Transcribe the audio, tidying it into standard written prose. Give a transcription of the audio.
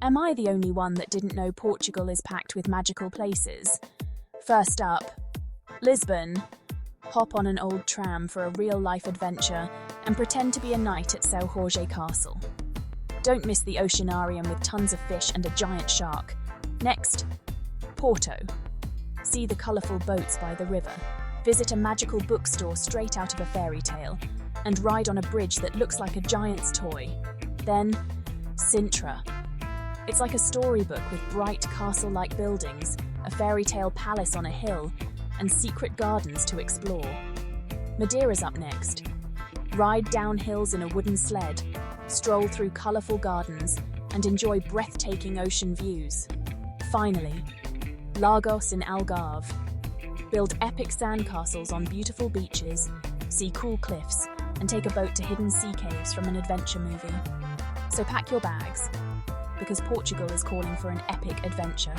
Am I the only one that didn't know Portugal is packed with magical places? First up, Lisbon. Hop on an old tram for a real-life adventure and pretend to be a knight at São Jorge Castle. Don't miss the oceanarium with tons of fish and a giant shark. Next, Porto. See the colourful boats by the river, visit a magical bookstore straight out of a fairy tale, and ride on a bridge that looks like a giant's toy. Then, Sintra. It's like a storybook with bright castle-like buildings, a fairy tale palace on a hill, and secret gardens to explore. Madeira's up next. Ride down hills in a wooden sled, stroll through colourful gardens, and enjoy breathtaking ocean views. Finally, Lagos in Algarve. Build epic sandcastles on beautiful beaches, see cool cliffs, and take a boat to hidden sea caves from an adventure movie. So pack your bags, because Portugal is calling for an epic adventure.